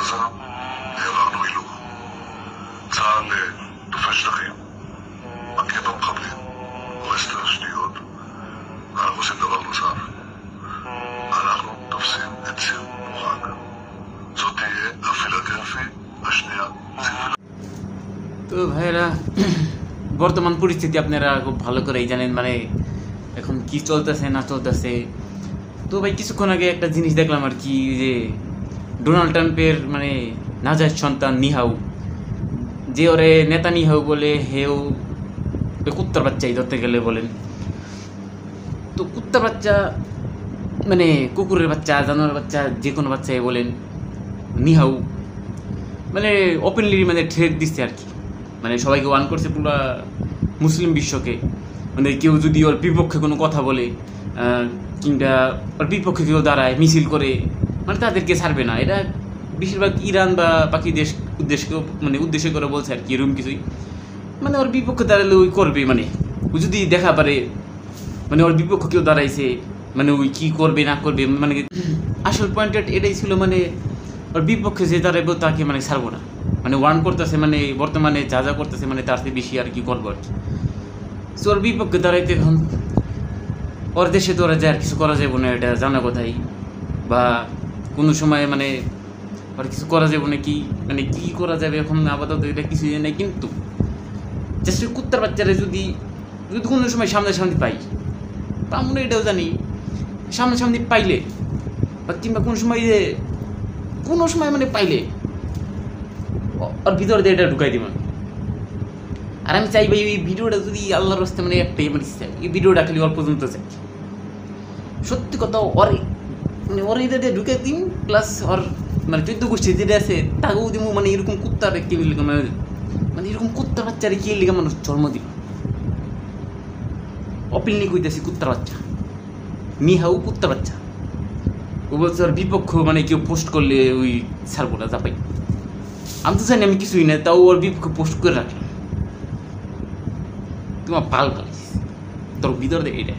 עזה העברנו הילוך. צה"ל תופס שטחים, מכה במחבלים, הורס את השניות, ואנחנו עושים דבר נוסף. אנחנו תופסים את ציר מורג. זאת תהיה הפילדלפי השנייה. তো ভাইরা, বর্তমান পরিস্থিতি আপনারা খুব ভালো করেই জানেন, মানে এখন কি চলতেছে না চলতেছে। তো ভাই কিছুক্ষণ আগে একটা জিনিস দেখলাম আর কি, যে ডোনাল্ড ট্রাম্পের মানে নাজায়েজ সন্তান নিহাউ, যে ওরে নেতা নিহাউ বলে, হেও কুত্তার বাচ্চাই ধরতে গেলে বলেন। তো কুত্তার বাচ্চা মানে কুকুরের বাচ্চা, জানোয়ার বাচ্চা, যে কোনো বাচ্চাই বলেন, নিহাউ মানে ওপেনলি মানে থ্রেট দিচ্ছে আর কি, মানে সবাইকে ওয়ান করছে পুরো মুসলিম বিশ্বকে। মানে কেউ যদি ওর বিপক্ষে কোনো কথা বলে কিংবা ওর বিপক্ষে কেউ দাঁড়ায় মিছিল করে, মানে তাদেরকে ছাড়বে না। এটা বেশিরভাগ ইরান বা বাকি দেশ উদ্দেশ্য করে বলছে আর কি, এরকম কিছুই। মানে ওর বিপক্ষে দাঁড়ালে ওই করবে, মানে ওই যদি দেখা পারে মানে ওর বিপক্ষে কেউ দাঁড়াইছে, মানে ওই কী করবে না করবে। মানে আসল পয়েন্ট এটাই ছিল, মানে ওর বিপক্ষে যে দাঁড়াইব তাকে মানে ছাড়বো না, মানে ওয়ার্ন করতেছে, মানে বর্তমানে যা যা করতেছে মানে তার থেকে বেশি আর কি করবো আর কি। সো ওর বিপক্ষে দাঁড়াইতে এখন ওর দেশে তো ওরা যায় আর কিছু করা যাবে না, এটা জানা কথাই। বা কোনো সময় মানে আর কিছু করা যাবে না, কি মানে কী করা যাবে এখন আপাতত এটা কিছু নেই। কিন্তু জাস্ট কুত্তার বাচ্চারা যদি কোনো সময় সামনাসামনি পাই, বা আমরা এটাও জানি সামনাসামনি পাইলে বা কিংবা কোনো সময় মানে পাইলে ওর ভিতরে দিয়ে এটা ঢুকাই দিব। আর আমি চাই ভাই এই ভিডিওটা যদি আল্লাহর রাস্তায় মানে একটাই মানে এই ভিডিওটা খালি অল্প পর্যন্ত চাই, সত্যি কথা ওর এটা দিয়ে ঢুকে দিন, প্লাস ওর মানে 14 গোষ্ঠী যেটা আছে তাকেও দিব। মানে এরকম কুত্তার কে মানে এরকম কুত্তার বাচ্চারে কে লিখে মানুষ জন্ম দিল। অপিলনি কইতেছি, কুত্তার বাচ্চা নিহাউ কুত্তার বাচ্চা। ও বলছে ওর বিপক্ষ মানে কেউ পোস্ট করলে ওই ছাড়বো না, যা পাই। আমি তো জানি আমি কিছুই না, তাও ওর বিপক্ষে পোস্ট করে রাখলাম। তোমার পাল পালিস তোর ভিতরে এটা